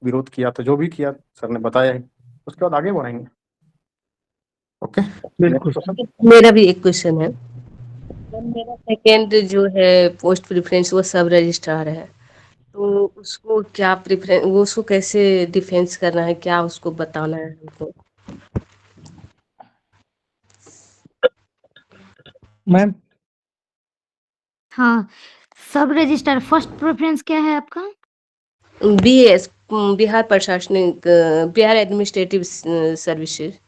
विरोध किया, तो जो भी किया सर ने बताया ही, उसके बाद आगे बढ़ेंगे। ओके, बिल्कुल नेक्स्ट सर। क्वेश्चन। मेरा भी एक क्वेश्चन है। मेरा सेकंड जो है पोस्ट प्रेफरेंस वो सब रजिस्ट्रार है, तो उसको क्या प्रेफरेंस, वो उसको कैसे डिफेंस करना है, क्या उसको बताना है हमको? मैम, हाँ, सब रजिस्ट्रार फर्स्ट प्रेफरेंस क्या है आपका? बीएस, बिहार प्रशासनिक, बिहार एडमिनिस्ट्रेटिव सर्विसेज,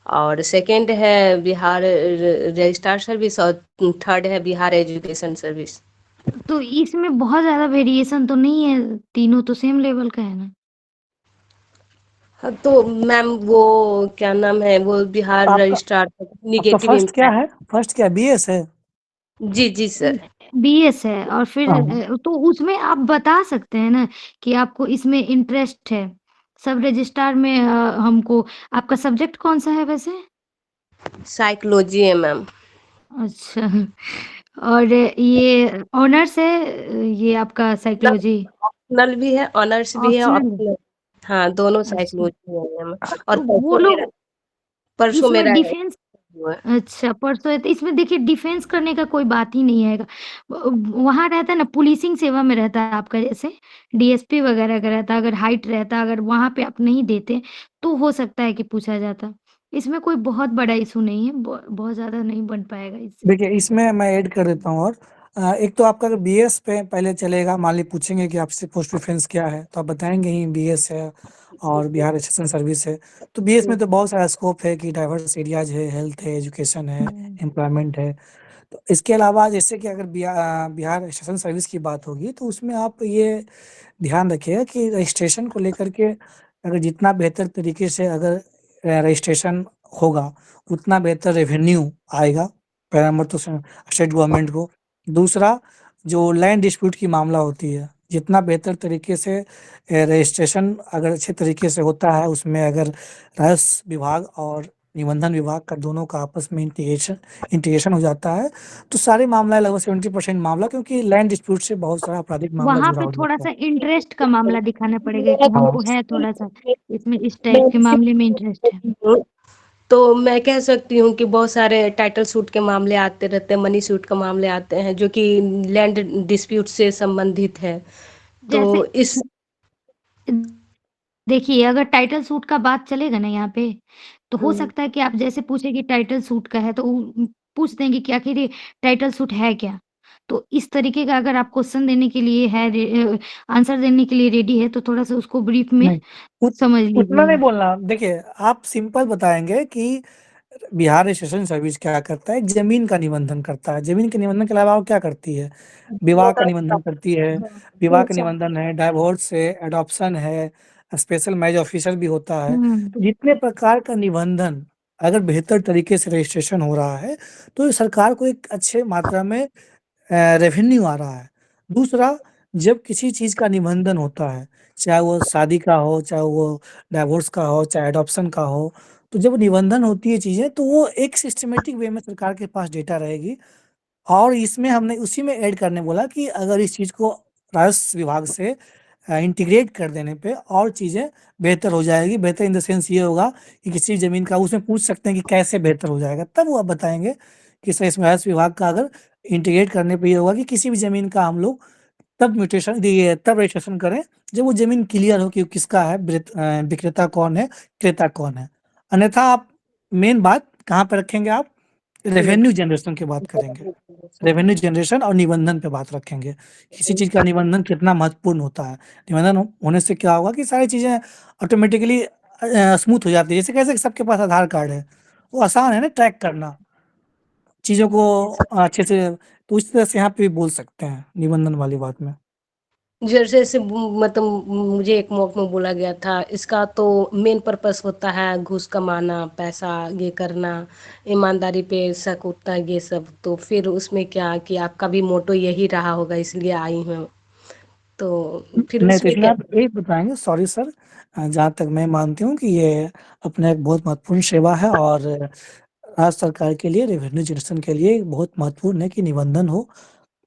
और सेकंड है बिहार रजिस्ट्रार सर्विस, और थर्ड है बिहार एजुकेशन सर्विस। तो इसमें बहुत ज़्यादा वेरिएशन तो नहीं है, तीनों तो सेम लेवल का है ना? हाँ, तो मैम वो क्या नाम है, वो बिहार आपका रजिस्ट्रार आपका निगेटिव फर्स्ट क्या इम्पैक्ट। है? फर्स्ट क्या बीएस है? जी जी सर। बीएस है, और फिर हाँ, तो उसमें आप बता सकते हैं ना कि आपको इसमें इंटरेस्ट है। सब रजिस्ट्रार में हमको आपका सब्जेक्ट कौन सा है वैसे? साइकोलॉजी है मैम। अच्छा, और ये ऑनर्स है, ये आपका साइकोलॉजी? ऑप्शनल भी है, ऑनर्स भी है, ऑप्शनल है? ऑप्शनल। हाँ, दोनों अच्छा, साइकोलॉजी है मैम। और तो वो लोग परसों इसमें मेरा है। डिफेंस, अच्छा परसों है, तो इसमें देखिए डिफेंस करने का कोई बात ही नहीं आएगा। वहाँ रहता है ना, पुलिसिंग सेवा में रहता है आपका, जैसे डीएसपी वगैरह का रहता है, अगर हाइट रहता, अगर वहाँ पे आप नहीं देते तो हो सकता है कि पूछा जाता। इसमें कोई बहुत बड़ा इशू नहीं है, बहुत ज़्यादा नहीं बन पाएगा इससे। देखिए इसमें मैं ऐड कर देता हूँ। और एक तो आपका अगर बीएस पे पहले चलेगा, मान ली पूछेंगे कि आपसे पोस्ट प्रेफरेंस क्या है, तो आप बताएंगे ही बीएस है और बिहार एजुकेशन सर्विस है। तो बीएस में तो बहुत सारा स्कोप है कि डाइवर्स एरियाज है, हेल्थ है, एजुकेशन है, हम्म। एम्प्लॉयमेंट है। तो इसके अलावा जैसे कि अगर बिहार एजुकेशन सर्विस की बात होगी, तो उसमें आप ये ध्यान रखिएगा कि रजिस्ट्रेशन को लेकर के अगर जितना बेहतर तरीके से अगर रजिस्ट्रेशन होगा, उतना बेहतर रेवेन्यू आएगा, पहला नंबर तो स्टेट गवर्नमेंट को। दूसरा, जो लैंड डिस्प्यूट की मामला होती है, जितना बेहतर तरीके से रजिस्ट्रेशन अगर अच्छे तरीके से होता है, उसमें अगर राजस्व विभाग और निबंधन विभाग का दोनों का आपस में इंटीग्रेशन हो जाता है, तो सारे मामला लगभग 70% मामला, क्योंकि लैंड डिस्प्यूट से बहुत सारा आपराधिक मामला वहाँ जुड़ा पे हो थोड़ा जाता है। सा इंटरेस्ट का मामला दिखाना पड़ेगा कि हाँ, हमको है थोड़ा सा इसमें, इस टाइप के मामले में इंटरेस्ट है। तो मैं कह सकती हूँ कि बहुत सारे टाइटल सूट के मामले आते रहते हैं, मनी सूट के मामले आते हैं जो कि लैंड डिस्प्यूट से संबंधित है। जैसे तो इस देखिए, अगर टाइटल सूट का बात चलेगा ना यहाँ पे, तो हो हम्म, सकता है कि आप जैसे पूछे कि टाइटल सूट का है, तो पूछ देंगे कि आखिर ये टाइटल सूट है क्या? तो इस तरीके का अगर आप क्वेश्चन देने के लिए है, आंसर देने के लिए रेडी है, तो थोड़ा-सा उसको ब्रीफ में नहीं, समझ उतना नहीं लीजिएगा। बोलना। देखिए, आप सिंपल बताएंगे कि बिहार रजिस्ट्रेशन सर्विस क्या करता है, जमीन का निबंधन करता है। जमीन के निबंधन के अलावा वो क्या करती है? विवाह का निबंधन करती है। विवाह का निबंधन है, डाइवोर्स है, एडॉप्शन है, स्पेशल मैरिज ऑफिसर भी होता है। हुँ। तो जितने प्रकार का निबंधन अगर बेहतर तरीके से रजिस्ट्रेशन हो रहा है, तो सरकार को एक अच्छे मात्रा में रेवेन्यू आ रहा है। दूसरा, जब किसी चीज़ का निबंधन होता है, चाहे वो शादी का हो, चाहे वो डाइवोर्स का हो, चाहे एडॉप्शन का हो, तो जब निबंधन होती है चीज़ें, तो वो एक सिस्टमैटिक वे में सरकार के पास डेटा रहेगी। और इसमें हमने उसी में ऐड करने बोला कि अगर इस चीज़ को राजस्व विभाग से इंटीग्रेट कर देने पे और चीज़ें बेहतर हो जाएगी। बेहतर इन द सेंस ये होगा कि किसी ज़मीन का उसमें पूछ सकते हैं कि कैसे बेहतर हो जाएगा, तब वो आप बताएँगे कि सर इसमें राजस्व विभाग का अगर इंटीग्रेट करने पे ये होगा कि किसी भी ज़मीन का हम लोग तब म्यूटेशन ये तब रजिस्ट्रेशन करें जब वो ज़मीन क्लियर हो कि वो किसका है, विक्रेता कौन है, क्रेता कौन है। अन्यथा आप मेन बात कहाँ पे रखेंगे आप? रेवेन्यू जनरेशन की बात करेंगे। रेवेन्यू जनरेशन और निबंधन पे बात रखेंगे। किसी चीज़ का निबंधन कितना महत्वपूर्ण होता है। निबंधन होने से क्या होगा कि सारी चीज़ें ऑटोमेटिकली स्मूथ हो जाती है। जैसे कैसे कि सबके पास आधार कार्ड है, वो आसान है ना ट्रैक करना चीज़ों को अच्छे से। तो इस तरह से यहाँ पे भी बोल सकते हैं निबंधन वाली बात में। जैसे जैसे मतलब मुझे एक मॉक में बोला गया था, इसका तो मेन पर्पस होता है घूस कमाना, पैसा ये करना, ईमानदारी पे शक उठता है, ये सब। तो फिर उसमें क्या कि आपका भी मोटो यही रहा होगा, इसलिए आई हूँ। तो फिर नहीं, तो उसमें इसमें क्या? आप एक बताएँगे, सॉरी सर, जहाँ तक मैं मानती हूँ कि ये अपना एक बहुत महत्वपूर्ण सेवा है। और राज्य सरकार के लिए रेवेन्यू जनरेशन के लिए बहुत महत्वपूर्ण है कि निबंधन हो।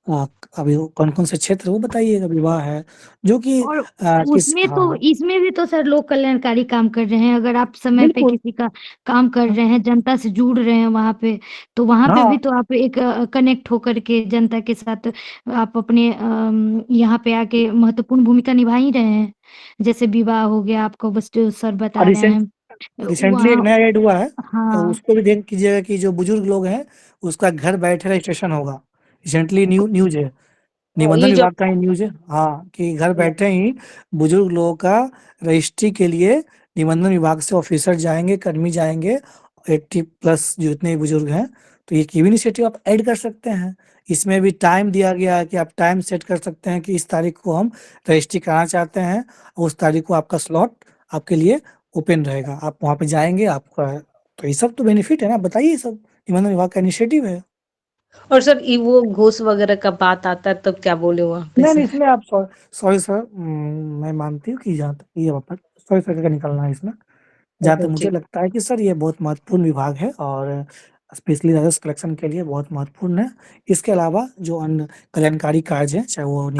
अभी कौन-कौन से क्षेत्र वो बताइएगा, विवाह है, जो कि और किस उसमें तो हाँ, इसमें भी तो सर लोग कल्याणकारी काम कर रहे हैं। अगर आप समय पे बिल्कुल। किसी का काम कर रहे हैं, जनता से जुड़ रहे हैं वहाँ पे, तो वहाँ पे हाँ, भी तो आप एक कनेक्ट होकर के जनता के साथ आप अपने यहाँ पे आके महत्वपूर्ण भूमिका निभा ही रहे हैं। जैसे विवाह हो गया आपको बस जो सर बता रहे रिसेंट हैं। रिसेंटली एक वहाँ नया ऐड हुआ है, तो हाँ, उसको भी देख कीजिएगा कि जो बुजुर्ग लोग हैं, उसका घर बैठे रजिस्ट्रेशन होगा। रिसेंटली न्यूज़ है। निबंधन ये जो विभाग का ही न्यूज़ है, हाँ, कि घर बैठे ही बुजुर्ग लोगों का रजिस्ट्री के लिए निबंधन विभाग से ऑफिसर जाएँगे, कर्मी जाएँगे, 80 प्लस जो जितने भी बुजुर्ग हैं, तो ये भी इनिशिएटिव आप ऐड कर सकते हैं। इसमें भी टाइम दिया गया है कि आप टाइम सेट कर सकते हैं कि इस तारीख को हम रजिस्ट्री कराना चाहते हैं, उस तारीख को आपका स्लॉट आपके लिए ओपन रहेगा। आप वहाँ पे जाएँगे, आपका तो ये सब तो बेनिफिट है ना, बताइए ये सब निबंधन विभाग का इनिशिएटिव है। और सर ये वो घूस वगैरह का बात आता है तब क्या बोले वहाँ पे नहीं, से? नहीं, इसमें आप सॉरी सर, मैं मानती हूँ कि जहाँ तक ये बात सॉरी सर का निकलना है इसमें। जहाँ तक अच्छा मुझे ठीक। लगता है कि सर ये बहुत महत्वपूर्ण विभाग है और स्पेशली राजस्व कलेक्शन के लिए बहुत महत्वपूर्ण है। इसके अलावा जो अन्य कल्याणकारी कार्य हैं, चाहे वो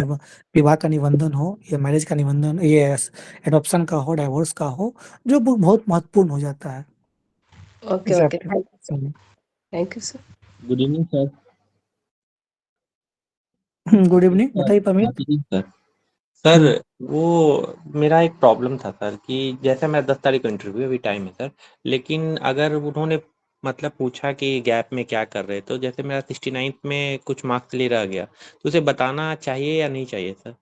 विवाह का निबंधन हो या मैरिज का निबंधन, ये एडॉप्शन का हो, डाइवोर्स का हो, जो बहुत महत्वपूर्ण हो जाता है ओके इस ओके, एप्लीकेशन में। Thank you sir. Good evening sir. Good evening, sir बताइए Pramit. Happy Eid sir. Sir हुँ। वो मेरा एक प्रॉब्लम था सर कि जैसे मैं 10 तारीख को इंटरव्यू अभी टाइम है सर, लेकिन अगर उन्होंने मतलब पूछा कि गैप में क्या कर रहे, तो जैसे मेरा 69th में कुछ मार्क्स ले रह गया, तो उसे बताना चाहिए या नहीं चाहिए सर?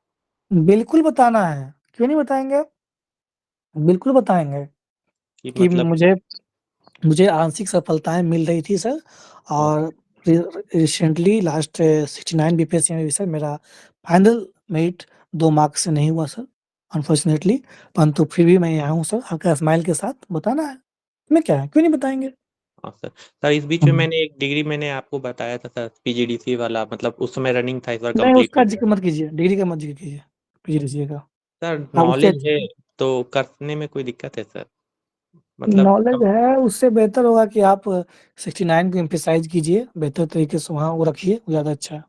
बिल्कुल बताना है, क्यों नहीं बताएँगे? बिल्कुल बताएँगे कि कि मतलब मुझे मुझे आंशिक सफलताएँ मिल रही थी सर हाँ, और रि रिसेंटली लास्ट 69 बीपीएससी में भी सर मेरा फाइनल मेरिट 2 मार्क्स से नहीं हुआ सर, अनफॉर्चुनेटली, परंतु फिर भी मैं यहाँ हूँ सर, हल्का स्माइल के साथ बताना है। इसमें क्या है, क्यों नहीं बताएँगे? हाँ सर। सर इस बीच में हुँ। मैंने एक डिग्री मैंने आपको बताया था सर, पीजीडीसी वाला, मतलब उस समय रनिंग था, इस बार नहीं, कंप्लीट उसका हो गया। ज़िक्र मत कीजिए, डिग्री का मत ज़िक्र कीजिए, पीजीडीसीए का। सर आप उससे नॉलेज है तो करने में कोई दिक्कत है सर? मतलब नॉलेज है, उससे बेहतर होगा कि आप 69 को एम्फसाइज़ कीजिए, बेहतर तरीके से वहाँ वो रखिए, वो ज़्यादा अच्छा है।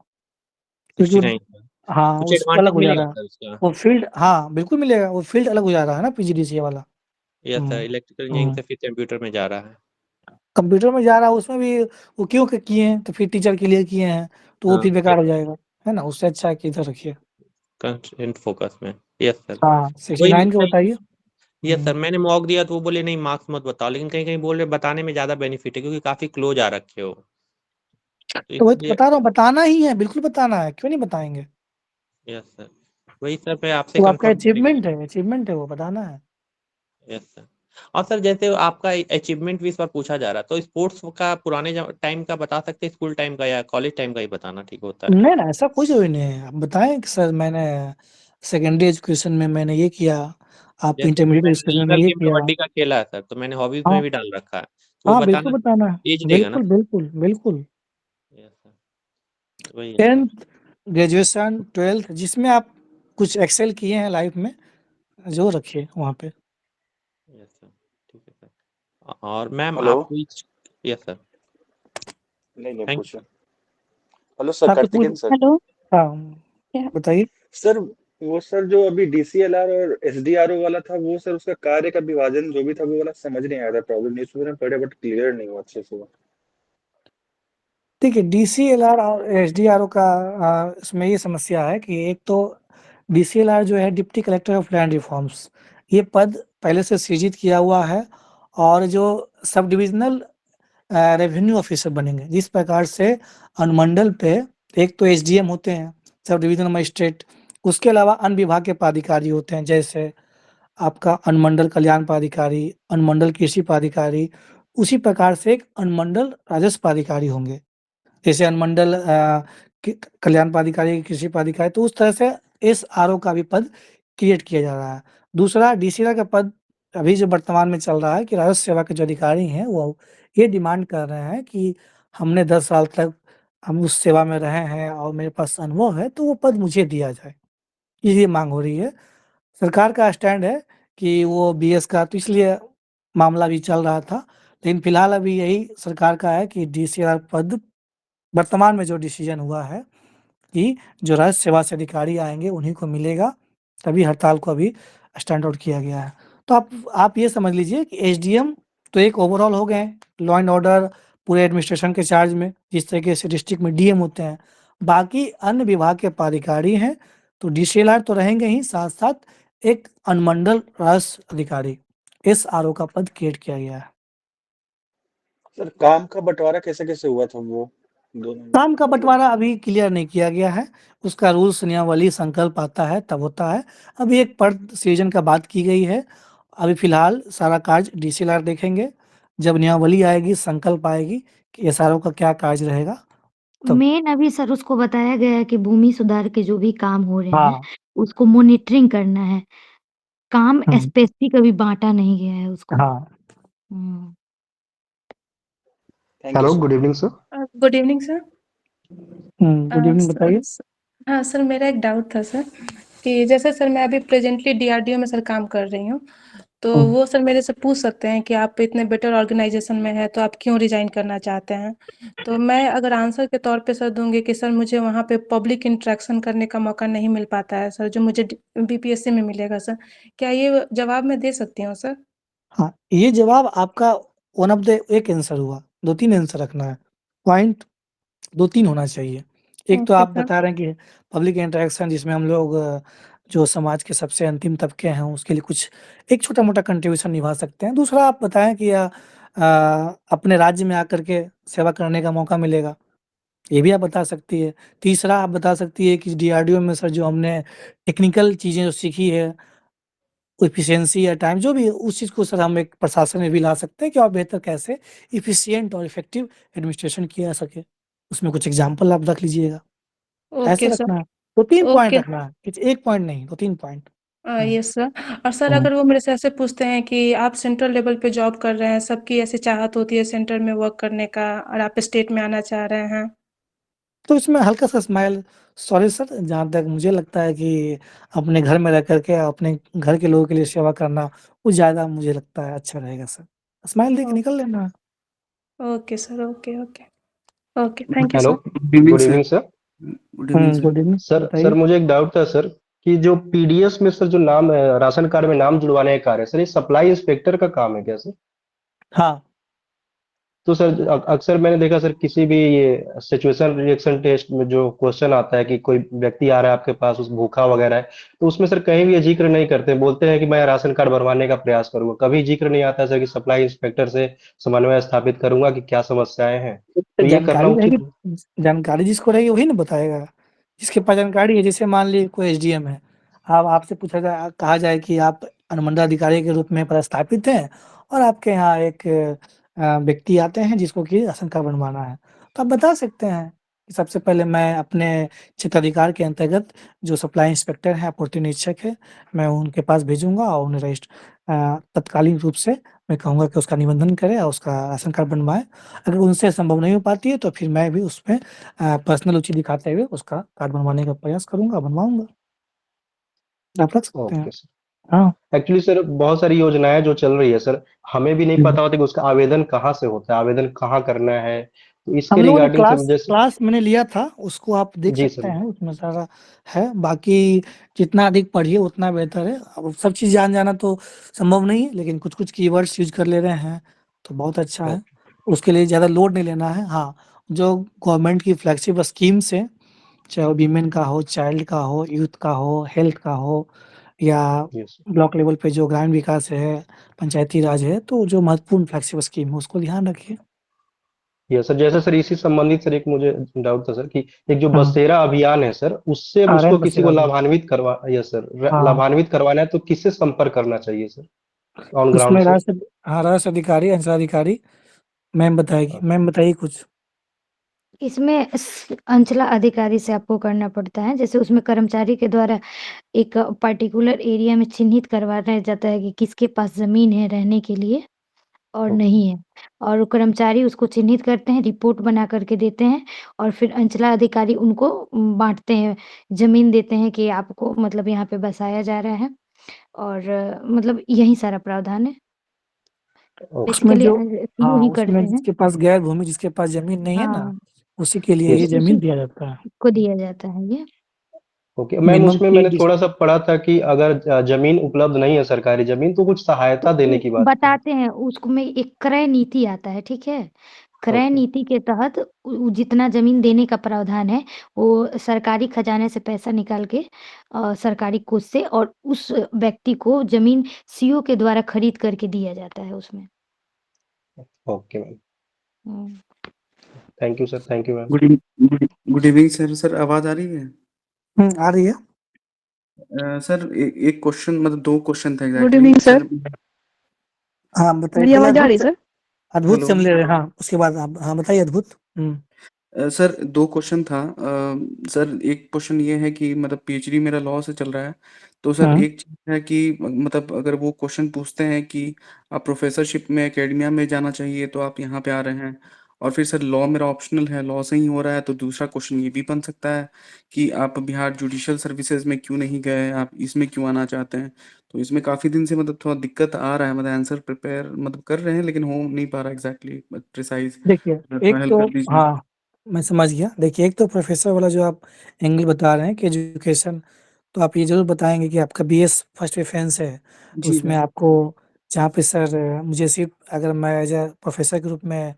क्योंकि 69 सर, हाँ, कुछ उसका अलग एडवांटेज हो जा मिलेगा रहा है। सर उसका? वो फ़ील्ड हाँ, बिल्कुल मिलेगा, वो फ़ील्ड अलग हो जा रहा है ना पीजीडीसीए वाला। यस सर, हुँ, इलेक्ट्रिकल इंजीनियरिंग हुँ। से फिर कंप्यूटर में जा रहा है। कंप्यूटर में जा रहा है, उसमें भी वो क्यों क किए हैं, तो फिर टीचर के लिए किए हैं, तो वो हाँ, फिर बेकार यस हो सर, जाएगा, है ना? उससे अच्छा है कि इधर रखिए। कंस्ट्रेंट फोकस में। Yes sir. हाँ, वही 69 का नहीं, बताइए। यस सर, हुँ। मैंने मॉक दिया तो वो बोले नहीं मार्क्स मत बताओ, लेकिन कहीं-कहीं बोल रहे बताने में ज़्यादा बेनिफिट है क्योंकि काफ़ी क्लोज़ आ रखे हो। तो तो वही तो इसलिए बता रहा हूँ, बताना ही है, बिल्कुल बताना है, क्यों नहीं बताएँगे? यस सर, वही सर मैं आपसे वो आपका कन्फर्म करने के लिए। अचीवमेंट है वो बताना है। Yes sir. और सर जैसे आपका अचीवमेंट भी इस बार पूछा जा रहा है, तो स्पोर्ट्स का पुराने टाइम का बता सकते हैं, स्कूल टाइम का या कॉलेज टाइम का ही बताना ठीक होता है? नहीं, नहीं, ऐसा कोई ज़रूरी नहीं है। आप बताएँ कि सर मैंने सेकेंडरी एजुकेशन में मैंने ये किया, आप जैसे इंटरमीडिएट मैंने एजुकेशन में रीजनल ये गेम किया। कबड्डी का खेला है सर, तो मैंने हॉबीज में हाँ, भी डाल रखा है, तो वो हाँ, बिल्कुल बताना बताना एज है। देगा ना? बिल्कुल, बिल्कुल, बिल्कुल। यस सर, वही है सर। 10th, ग्रेजुएशन, 12th जिसमें आप कुछ एक्सेल किए हैं लाइफ़ में, जो रखिए वहाँ पे। यस सर, ठीक है सर। और मैम हेलो। आपको यस सर, नहीं, नहीं, थैंक यू पूछो। सर। हेलो सर, हाँ, तो पूछ कार्तिकेयन सर। हेलो। हाँ, क्या? बताइए। सर, वो सर जो अभी डीसीएलआर और एसडीआरओ वाला था, वो सर उसका कार्य का विभाजन जो भी था वो वाला समझ नहीं आया था। प्रॉब्लम न्यूज़पेपर में पढ़े बट क्लियर नहीं हुआ अच्छे से वो। देखिए, डीसीएलआर और एसडीआरओ का इसमें ये समस्या है कि एक तो डीसीएलआर जो है deputy collector of land reforms, ये पद पहले से सृजित किया हुआ है और जो सब डिविजनल रेवेन्यू ऑफिसर बनेंगे। जिस प्रकार से अनुमंडल पे एक तो एसडीएम होते हैं, सब डिविजनल मजिस्ट्रेट, उसके अलावा अन्य विभाग के पदाधिकारी होते हैं, जैसे आपका अनुमंडल कल्याण पदाधिकारी, अनुमंडल कृषि पदाधिकारी, उसी प्रकार से एक अनुमंडल राजस्व पदाधिकारी होंगे। जैसे अनुमंडल क कल्याण पदाधिकारी, कृषि पदाधिकारी, तो उस तरह से एसआरओ का भी पद क्रिएट किया जा रहा है। दूसरा डीसीएलआर का पद अभी जो वर्तमान में चल रहा है कि राजस्व सेवा के जो अधिकारी हैं, वो ये डिमांड कर रहे हैं कि हमने 10 साल तक हम उस सेवा में रहे हैं और मेरे पास अनुभव है, तो वो पद मुझे दिया जाए। ये माँग हो रही है। सरकार का स्टैंड है कि वो बीएस का तो इसलिए मामला भी चल रहा था, लेकिन फिलहाल अभी यही सरकार का है कि डीसीएलआर पद वर्तमान में जो डिसीजन हुआ है कि जो राज्य सेवा से अधिकारी आएँगे उन्हीं को मिलेगा, तभी हड़ताल को अभी स्टैंड आउट किया गया है। तो आप ये समझ लीजिए कि एसडीएम तो एक ओवरऑल हो गए, लॉ एंड ऑर्डर पूरे एडमिनिस्ट्रेशन के चार्ज में, जिस तरीके से डिस्ट्रिक्ट में डीएम होते हैं। बाकी अन्य विभाग के पदाधिकारी हैं, तो डीसीएलआर तो रहेंगे ही, साथ-साथ एक अनुमंडल राजस्व अधिकारी, एसआरओ का पद क्रिएट किया गया है। सर काम का बँटवारा कैसे-कैसे हुआ था वो दोनों में? काम का बँटवारा अभी क्लियर नहीं किया गया है, उसका रूल्स नियमावली संकल्प आता है तब होता है। अभी एक पद सृजन का बात की गई है, अभी फ़िलहाल सारा कार्य डीसीएलआर देखेंगे, जब नियमावली आएगी, संकल्प आएगी कि एसआरओ का क्या कार्य रहेगा तब। मेन अभी सर उसको बताया गया है कि भूमि सुधार के जो भी काम हो रहे हैं, हाँ। उसको मॉनिटरिंग करना है। काम हुँ। स्पेसिफिक अभी बाँटा नहीं गया है उसको। हाँ। हुँ। Thank you hello, sir. Good evening sir. Good evening sir. Good evening बताइए। हाँ सर, मेरा एक डाउट था सर कि जैसे सर मैं अभी प्रेजेंटली डीआरडीओ में सर काम कर रही हूँ, तो हुँ। वो सर मेरे से पूछ सकते हैं कि आप इतने बेटर ऑर्गेनाइजेशन में हैं तो आप क्यों रिजाइन करना चाहते हैं? तो मैं अगर आंसर के तौर पे सर दूंगी कि सर मुझे वहाँ पे पब्लिक इंटरेक्शन करने का मौका नहीं मिल पाता है सर, जो मुझे बीपीएससी में मिलेगा सर। क्या ये जवाब मैं दे सकती हूँ सर? हाँ, ये जवाब आपका वन ऑफ द एक आंसर हुआ, 2-3 आंसर रखना है। पॉइंट 2-3 होना चाहिए। एक तो ओके आप सर। बता रहे हैं कि पब्लिक इंटरैक्शन जिसमें हम लोग जो समाज के सबसे अंतिम तबके हैं उसके लिए कुछ एक छोटा-मोटा कंट्रीब्यूशन निभा सकते हैं। दूसरा आप बताएँ कि अपने राज्य में आकर के सेवा करने का मौका मिलेगा, ये भी आप बता सकती है। तीसरा आप बता सकती है कि डीआरडीओ में सर जो हमने टेक्निकल चीज़ें जो सीखी है, एफिशिएंसी या टाइम जो भी है, उस चीज़ को सर हम एक प्रशासन में भी ला सकते हैं कि और बेहतर कैसे एफिशिएंट और इफेक्टिव एडमिनिस्ट्रेशन किया जा सके। उसमें कुछ एग्ज़ाम्पल आप रख लीजिएगा। ऐसे ओके सर। रखना है, तो 3 पॉइंट ओके। रखना है, कुछ 1 पॉइंट नहीं, तो 3 पॉइंट। हुँ, यस सर। और सर हुँ। अगर वो मेरे से ऐसे पूछते हैं कि आप सेंट्रल लेवल पे जॉब कर रहे हैं, सबकी ऐसी चाहत होती है सेंटर में वर्क करने का और आप स्टेट में आना चाह रहे हैं। तो इसमें हल्का-सा स्माइल सॉरी सर, जहाँ तक मुझे लगता है कि अपने घर में रह कर के अपने घर के लोगों के लिए सेवा करना, वो ज़्यादा मुझे लगता है अच्छा रहेगा सर। स्माइल दे के ओ- निकल लेना है। Okay sir, okay okay. Okay, thank you hello, sir. Good evening good sir. Evening sir. Good evening sir. Good evening, sir बताइए। मुझे एक डाउट था सर कि जो पीडीएस में सर जो नाम राशन कार्ड में नाम जुड़वाने का कार्य है सर, ये सप्लाई इंस्पेक्टर का काम है क्या सर? हाँ। तो सर अक्सर मैंने देखा सर किसी भी ये सिचुएशन रिएक्शन टेस्ट में जो क्वेश्चन आता है कि कोई व्यक्ति आ रहा है आपके पास उस भूखा वगैरह है, तो उसमें सर कहीं भी ये जिक्र नहीं करते, बोलते हैं कि मैं राशन कार्ड बनवाने का प्रयास करूंगा, कभी जिक्र नहीं आता सर कि सप्लाई इंस्पेक्टर से समन्वय स्थापित करूंगा कि क्या समस्याएं हैं, तो ये करना जानकारी उचित रहेगी, है? जानकारी जिसको रहेगी वही ना बताएगा। जिसके पास जानकारी है, जैसे मान लीजिए कोई एसडीएम है, अब आपसे पूछा जाए कहा जाए कि आप अनुमंडल अधिकारी के रूप में पदस्थापित हैं और आपके यहाँ एक व्यक्ति आते हैं जिसको कि राशन कार्ड बनवाना है। तो आप बता सकते हैं कि सबसे पहले मैं अपने क्षेत्राधिकार के अंतर्गत जो सप्लाई इंस्पेक्टर हैं, आपूर्ति निरीक्षक हैं, मैं उनके पास भेजूँगा और उन्हें तत्कालीन रूप से मैं कहूँगा कि उसका निबंधन करें और उसका राशन कार्ड बनवाएँ। अगर उनसे संभव नहीं हो पाती है तो फिर मैं भी उसमें पर्सनल रुचि दिखाते हुए उसका कार्ड बनवाने का प्रयास करूँगा, बनवाऊँगा। आप रख सकते हैं। Okay sir. हाँ। एक्चुअली सर बहुत सारी योजनाएं जो चल रही है सर, हमें भी नहीं हुँ। पता होता कि उसका आवेदन कहाँ से होता है, आवेदन कहाँ करना है, तो हम इसके लोगों ने रिगार्डिंग सर जैसे क्लास मैंने लिया था, उसको आप देख जी सकते सर। हैं, उसमें सारा है। बाकी जितना अधिक पढ़िए उतना बेहतर है। अब सब चीज़ जाना तो संभव नहीं है, लेकिन कुछ-कुछ कीवर्ड्स यूज़ कर ले रहे हैं, तो बहुत अच्छा है। ओके। उसके लिए ज़्यादा लोड नहीं लेना है। हाँ, जो गवर्नमेंट की फ्लैगशिप स्कीम्स हैं, चाहे वो वीमेन का हो, चाइल्ड का हो, यूथ का हो, हेल्थ का हो या जी सर। ब्लॉक लेवल पे जो ग्रामीण विकास है, पंचायती राज है, तो जो महत्वपूर्ण फ्लैगशिप स्कीम है, उसको ध्यान रखिए। यस सर, जैसे सर इसी संबंधित सर एक मुझे डाउट था सर कि एक जो हाँ, बसेरा अभियान है सर, उससे अब उसको रैन किसी बसेरा को अभियान। लाभान्वित करवा यस सर हाँ, लाभान्वित करवाना है तो किससे संपर्क करना चाहिए सर ऑन ग्राउंड उसमें सर? राजस्व अधिकारी, अंचलाधिकारी मैम बताइए कुछ? इसमें अंचला अधिकारी से आपको करना पड़ता है। जैसे उसमें कर्मचारी के द्वारा एक पर्टिकुलर एरिया में चिन्हित करवाया जाता है कि किसके पास ज़मीन है रहने के लिए और ओके। नहीं है। और वो कर्मचारी उसको चिन्हित करते हैं, रिपोर्ट बना कर के देते हैं और फिर अंचला अधिकारी उनको बाँटते हैं, ज़मीन देते हैं कि आपको मतलब यहाँ पे बसाया जा रहा है और मतलब यही सारा प्रावधान है। ओके। उसमें बेसिकली जो सीओ हाँ, ही उसमें करते हैं। जिसके पास गैर भूमि जिसके पास ज़मीन नहीं है ना, हाँ, उसी के लिए यस। ये उसी ज़मीन दिया जाता है। को दिया जाता है ये। ओके मैम, मिनिमम उसमें 3 मैंने डिस थोड़ा-सा पढ़ा था कि अगर ज़मीन उपलब्ध नहीं है सरकारी ज़मीन, तो कुछ सहायता देने की बात थी। बताते हैं उसको में एक क्रय नीति आता है, ठीक है? क्रय ओके। नीति के तहत जितना ज़मीन देने का प्रावधान है, वो सरकारी खजाने से पैसा निकाल के सरकारी कोष से और उस व्यक्ति को ज़मीन सीओ के द्वारा खरीद करके दिया जाता है उसमें। Okay ma'am. Hmm. Thank you sir, thank you ma'am. Good evening sir. Sir आवाज़ आ रही है? आ रही है। सर एक क्वेश्चन, मतलब 2 क्वेश्चन थे गुड एग्ज़ैक्टली इवनिंग सर। हाँ, बताइए मेरी पहले आवाज़ आ रही अद्भुत है से सर? अद्भुत से हेलो। हम ले रहे हैं, हाँ, उसके बाद आप हाँ, बताइए अद्भुत। सर 2 क्वेश्चन था। सर एक क्वेश्चन ये है कि मतलब पीएचडी मेरा लॉ से चल रहा है, तो सर हुँ। एक चीज़ है कि मतलब अगर वो क्वेश्चन पूछते हैं कि आप प्रोफ़ेसरशिप में एकेडमिया में जाना चाहिए तो आप यहाँ पे आ रहे हैं, और फिर सर लॉ मेरा ऑप्शनल है, लॉ से ही हो रहा है, तो दूसरा क्वेश्चन ये भी बन सकता है कि आप बिहार जुडिशियल सर्विसेज़ में क्यों नहीं गए, आप इसमें क्यों आना चाहते हैं? तो इसमें काफ़ी दिन से मतलब थोड़ा दिक्कत आ रहा है, मतलब आंसर प्रिपेयर मतलब कर रहे हैं लेकिन हो नहीं पा रहा एग्ज़ैक्टली प्रिसाइज़। देखिए, थोड़ा एक हेल्प तो कर दीजिए। हाँ, मैं समझ गया। देखिए, एक तो प्रोफ़ेसर वाला जो आप एंगल बता रहे हैं कि एजुकेशन, तो आप ये ज़रूर बताएँगे कि आपका बीएस फर्स्ट प्रेफ़रेंस है, तो जी उसमें सर। आपको जहाँ पे सर मुझे सिर्फ़ अगर मैं एज़ अ प्रोफ़ेसर के रूप में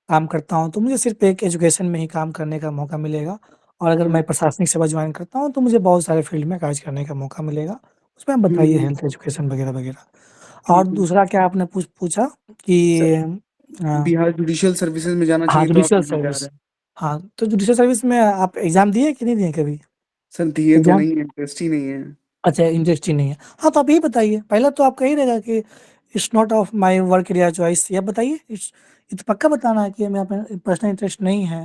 काम करता हूँ, तो मुझे सिर्फ़ एक एजुकेशन में ही काम करने का मौका मिलेगा, और अगर हाँ। मैं प्रशासनिक सेवा जॉइन करता हूँ, तो मुझे बहुत सारे फ़ील्ड में कार्य करने का मौका मिलेगा। उसमें आप हुँ, बताइए हुँ। Health education वगैरह-वगैरह। और ठीक है। दूसरा क्या आपने पूछा सर कि अ बिहार जुडिशियल सर्विसेज़ में जाना हाँ, चाहिए तो आप जुडिशियल यहाँ पे आ सर्विस। रहे हैं। हाँ, तो जुडिशियल सर्विस में आप एग्ज़ाम दिए कि नहीं दिए कभी? सर दिए तो एग्ज़ाम नहीं है, इंटरेस्ट ही नहीं है। अच्छा, इंटरेस्ट ही नहीं है। हाँ, तो आप यही बताइए। पहला तो आपका यही रहेगा कि it's not of my work area choice, ये आप बताइए। ये तो पक्का बताना है कि मेरा पर्सनल इंटरेस्ट नहीं है।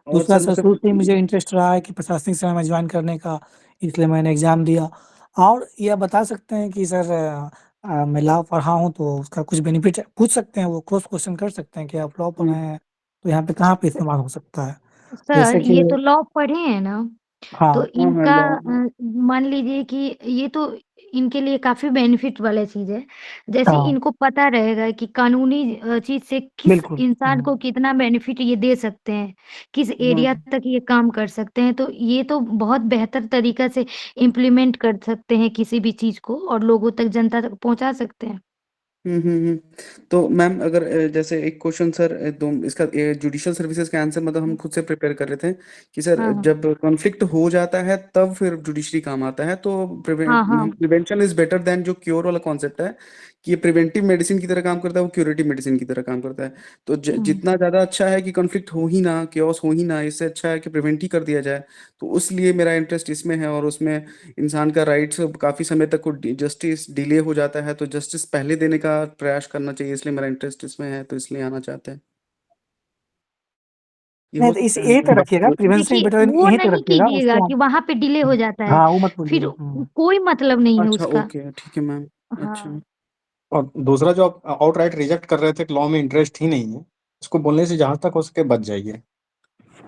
और दूसरा सर सर शुरू से ही मतलब मुझे इंटरेस्ट रहा है कि प्रशासनिक सेवा में जॉइन करने का, इसलिए मैंने एग्ज़ाम दिया। और ये आप बता सकते हैं कि सर मैं लॉ पढ़ा हूँ तो उसका कुछ बेनिफिट पूछ सकते हैं, वो क्रॉस क्वेश्चन कर सकते हैं कि आप लॉ पढ़े हुँ, हैं, तो यहाँ पे कहाँ पे इस्तेमाल हो सकता है? सर, जैसे कि ये तो लॉ पढ़े हैं ना, तो हाँ, हाँ, हाँ, इनका लॉ मान लीजिए कि ये तो इनके लिए काफ़ी बेनिफिट वाला चीज़ है। जैसे हाँ, इनको पता रहेगा कि कानूनी चीज़ से किस बिल्कुल। इंसान को कितना बेनिफिट ये दे सकते हैं, किस हाँ। एरिया तक ये काम कर सकते हैं, तो ये तो बहुत बेहतर तरीक़ा से इम्प्लीमेंट कर सकते हैं किसी भी चीज़ को और लोगों तक, जनता तक पहुँचा सकते हैं। हुँ, हुँ, हुँ। तो मैम अगर जैसे एक क्वेश्चन सर दो इसका जुडिशियल सर्विसेज़ का आंसर मतलब हम खुद से प्रिपेयर कर रहे थे कि सर हाँ, हाँ। जब कॉन्फ्लिक्ट हो जाता है तब फिर जुडिशरी काम आता है, तो हाँ, हाँ। प्रिवेंशन इज़ बेटर दैन जो क्योर वाला कॉन्सेप्ट है कि ये प्रिवेंटिव मेडिसिन की तरह काम करता है, वो क्यूरेटिव मेडिसिन की तरह काम करता है। तो हुँ। जितना ज़्यादा अच्छा है कि कॉन्फ्लिक्ट हो ही ना, chaos हो ही ना, इससे अच्छा है कि प्रिवेंट ही कर दिया जाए। तो इसलिए मेरा इंटरेस्ट इसमें है, और उसमें इंसान का राइट्स काफ़ी समय तक को जस्टिस डिले हो जाता है, तो जस्टिस पहले देने का प्रयास करना चाहिए, इसलिए मेरा इंटरेस्ट इसमें है, तो इसलिए आना चाहते हैं। ये नहीं हो तो इस सकता है यहीं तक आंसर? रखिएगा, प्रिवेंशन इज़ देखिए, बेटर वो यहीं तक नहीं रखिएगा, कीजिएगा उसके कि हम वहाँ पे डिले हो जाता है, हाँ, वो मत फिर बोलिए। कोई मतलब नहीं है अच्छा, उसका। ओके, ठीक है मैम। अच्छा। हाँ। और दूसरा जो आप आउटराइट रिजेक्ट कर रहे थे कि लॉ में इंटरेस्ट ही नहीं है, उसको बोलने से जहाँ तक हो सके बच जाइए।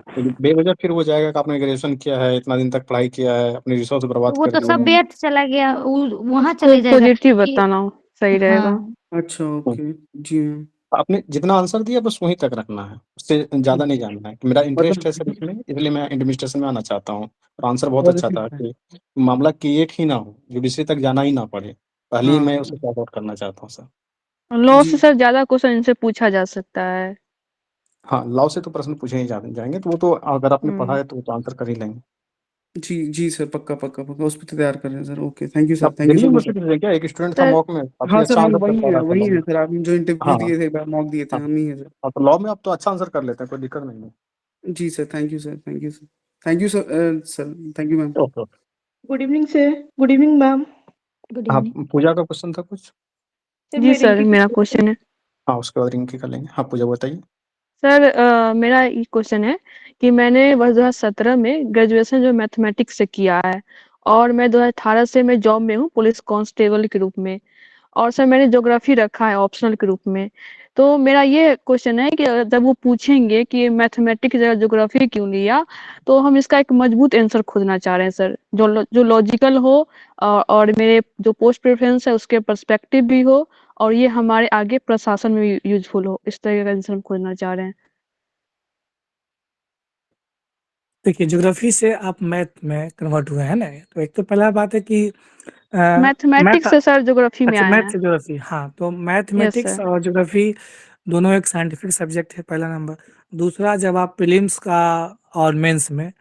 क्योंकि बेवजह फिर वो जाएगा कि आपने ग्रेजुएशन किया है, इतना दिन तक पढ़ाई किया है, अपने रिसोर्स बर्बाद वो कर तो दिए सब हैं। व्यर्थ चला गया, वहाँ उसको चले जाएगा पॉजिटिव कि बताना सही रहेगा। हाँ, अच्छा, हुँ। ओके। जी मैम। आपने जितना आंसर दिया बस वहीं तक रखना है, उससे ज़्यादा नहीं जानना है कि मेरा इंटरेस्ट है सर मतलब इसमें, इसलिए मैं एडमिनिस्ट्रेशन में आना चाहता हूँ। और आंसर बहुत अच्छा पॉज़िटिव था है। कि मामला क्रिएट ही ना हो, जुडिशरी तक जाना ही ना पड़े। पहले ही हाँ, मैं हाँ। उसे सॉर्ट आउट करना चाहता हूँ सर। लॉ जी। से सर ज़्यादा क्वेश्चन इनसे पूछा जा सकता है। हाँ, लॉ से तो प्रश्न पूछे ही जाएँगे, तो वो तो अगर आपने पढ़ा हुँ। है तो वो तो आंसर कर ही लेंगे। जी, जी सर, पक्का, पक्का, पक्का, उस पे तो तैयार कर रहे हैं sir. Okay, thank you sir, आप thank you Delhi so much university sir. से क्या? एक स्टूडेंट था सर मॉक में, काफ़ी हाँ सर, अच्छा हम आंसर कर वही पा हैं, रहा था वही लॉ हैं में। सर, आप जो इंटरव्यू हाँ, दिए थे, एक बार मॉक दिए थे, हाँ, हम ही हैं सर। हाँ, तो लॉ में आप तो अच्छा आंसर कर लेते हैं, कोई दिक्कत नहीं है। जी sir, thank you sir, thank you sir. Thank you sir, sir, thank you ma'am. Okay, okay. Good evening sir. Good evening ma'am. Good हाँ, इवनिंग। पूजा का क्वेश्चन था कुछ? सर जी मैं सर, रिंकी मेरा की क्वेश्चन है। हाँ, उसके बाद रिंकी कर लेंगे। हाँ, पूजा बताइए। सर मेरा ये क्वेश्चन है कि मैंने वर्ष 2017 में ग्रेजुएशन जो मैथमेटिक्स से किया है, और मैं 2018 से मैं जॉब में हूँ पुलिस कांस्टेबल के रूप में, और सर मैंने ज्योग्राफी रखा है ऑप्शनल के रूप में। तो मेरा ये क्वेश्चन है कि जब वो पूछेंगे कि मैथमेटिक्स की जगह ज्योग्राफी क्यों लिया, तो हम इसका एक मजबूत आंसर खोजना चाह रहे हैं सर, जो लॉजिकल हो, और मेरे जो पोस्ट प्रेफरेंस है उसके पर्सपेक्टिव भी हो, और ये हमारे आगे प्रशासन में भी यूजफुल हो, इस तरह का आंसर हम खोजना चाह रहे हैं। देखिए ज्योग्राफी से आप मैथ में कन्वर्ट हुए हैं ना, तो एक तो पहला बात है कि मैथ मैथमेटिक्स से सर ज्योग्राफी में अच्छा आए मैथ हैं। से ज्योग्राफी, हाँ तो यस मैथमेटिक्स सर। और ज्योग्राफी दोनों एक साइंटिफिक सब्जेक्ट है, पहला नंबर। दूसरा, जब आप प्रीलिम्स का और मेंस में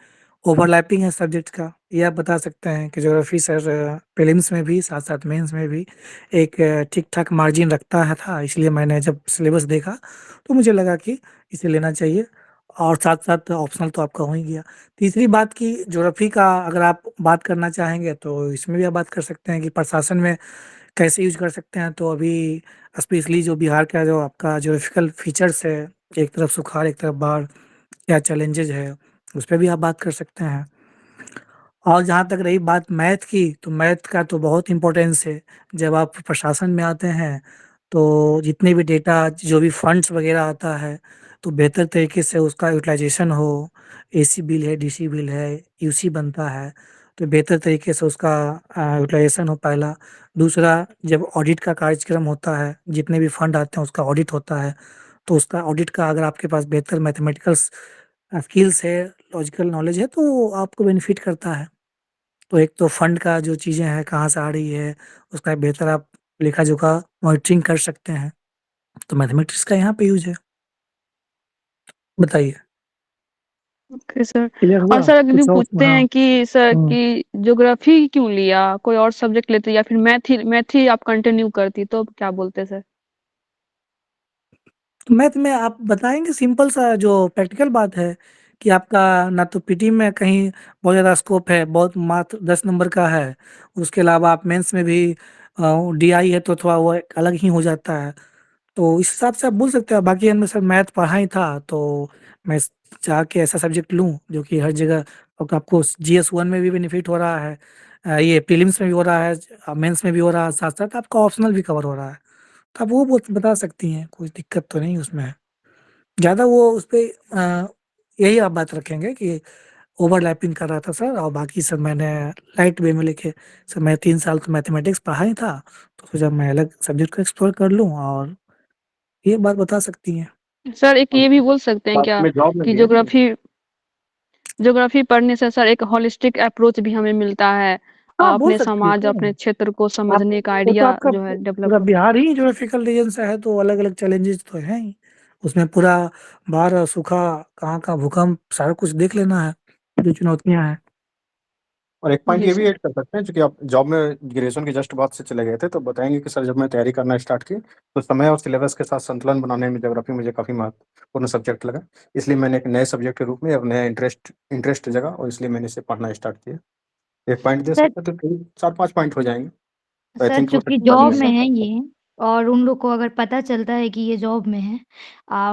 ओवरलैपिंग है सब्जेक्ट का, ये आप बता सकते हैं कि ज्योग्राफी सर प्रीलिम्स में भी साथ साथ मेंस में भी एक ठीक ठाक मार्जिन रखता है था, इसलिए मैंने जब सिलेबस देखा तो मुझे लगा कि इसे लेना चाहिए, और साथ साथ ऑप्शनल तो आपका हो ही गया। तीसरी बात की ज्योग्राफी का अगर आप बात करना चाहेंगे तो इसमें भी आप बात कर सकते हैं कि प्रशासन में कैसे यूज कर सकते हैं। तो अभी स्पेशली जो बिहार का जो आपका ज्योग्राफिकल फीचर्स है, एक तरफ सुखाड़ एक तरफ बाढ़, क्या चैलेंजेज है, उस पर भी आप बात कर सकते हैं। और जहाँ तक रही बात मैथ की, तो मैथ का तो बहुत इम्पोर्टेंस है। जब आप प्रशासन में आते हैं तो जितने भी डेटा, जो भी फंड्स वगैरह आता है, तो बेहतर तरीके से उसका यूटिलाइजेशन हो। एसी बिल है, डीसी बिल है, यूसी बनता है, तो बेहतर तरीके से उसका यूटिलाइजेशन हो, पहला। दूसरा, जब ऑडिट का कार्यक्रम होता है, जितने भी फंड आते हैं उसका ऑडिट होता है, तो उसका ऑडिट का अगर आपके पास बेहतर मैथमेटिकल स्किल्स है, लॉजिकल नॉलेज है, तो आपको बेनिफिट करता है। तो एक तो फंड का जो चीज़ें हैं कहाँ से आ रही है, उसका बेहतर आप लेखा-जोखा मॉनिटरिंग कर सकते हैं। तो मैथमेटिक्स का यहाँ पे यूज़ है। बताइए, ओके सर। क्लियर और हुआ? सर अगर यूँ कुछ और पूछते हाँ, हैं कि सर हुँ। कि ज्योग्राफी क्यों लिया? कोई और सब्जेक्ट लेते या फिर मैथ ही आप कंटिन्यू करती तो क्या बोलते सर? तो मैथ में आप बताएँगे, सिंपल सा जो प्रैक्टिकल बात है कि आपका ना तो पीटी में कहीं बहुत ज़्यादा स्कोप है, बहुत मात्र 10 नंबर का है। उसके अलावा आप मेंस में भी डीआई है तो थोड़ा वो एक अलग ही हो जाता है। तो इस हिसाब से आप बोल सकते हैं। बाकी हमने सर मैथ पढ़ा ही था, तो मैं चाह के ऐसा सब्जेक्ट लूँ जो कि हर जगह, और आपको जीएस 1 में भी बेनिफिट हो रहा है, ये प्रीलिम्स में भी हो रहा है, मेंस में भी हो रहा है, साथ-साथ आपका ऑप्शनल भी कवर हो रहा है। तो आप वो बता सकती हैं, कोई दिक्कत तो नहीं उसमें है। ज़्यादा वो उसपे यही आप बात रखेंगे कि ओवरलैपिंग कर रहा था सर, और बाकी सब मैंने लाइट वे में लिखे। सर मैं 3 साल तो मैथमेटिक्स पढ़ा ही था, तो सोचा मैं अलग सब्जेक्ट को एक्सप्लोर कर लूँ, और ये बात बता सकती हैं। सर एक और ये भी बोल सकते हैं साथ क्या में जॉब में कि भी है ना। ज्योग्राफी पढ़ने से सर एक होलिस्टिक अप्रोच भी हमें मिलता है, हाँ, बोल अपने सकती हैं, समाज, क्यों अपने नहीं? क्षेत्र को आप समझने का वो तो आइडिया आपका जो है पूरा डेवलप हो। बिहार ही ज्योग्राफिकल रीजन से है, तो अलग-अलग चैलेंजेस तो हैं ही। उसमें पूरा बाढ़, सूखा, कहाँ का भूकंप, सारा कुछ देख लेना है, जो चुनौतियाँ हैं। और एक पॉइंट जी ये भी सर। ऐड कर सकते हैं, चूंकि आप जॉब में ग्रेजुएशन के जस्ट बाद से चले गए थे, तो बताएंगे कि सर जब मैं तैयारी करना स्टार्ट की तो समय और सिलेबस के साथ संतुलन बनाने में ज्योग्राफी मुझे काफ़ी महत्वपूर्ण सब्जेक्ट लगा। इसलिए मैंने एक नए सब्जेक्ट के रूप में और नया इंटरेस्ट जगा, और इसलिए मैंने इसे पढ़ना स्टार्ट किया। एक पॉइंट दे सर सकते हैं तो 4-5 पॉइंट हो जाएंगे, तो आई सर थिंक वो चूँकि पढ़ने जॉब में में है काफी। ये, और उन लोग को अगर पता चलता है कि ये जॉब में है,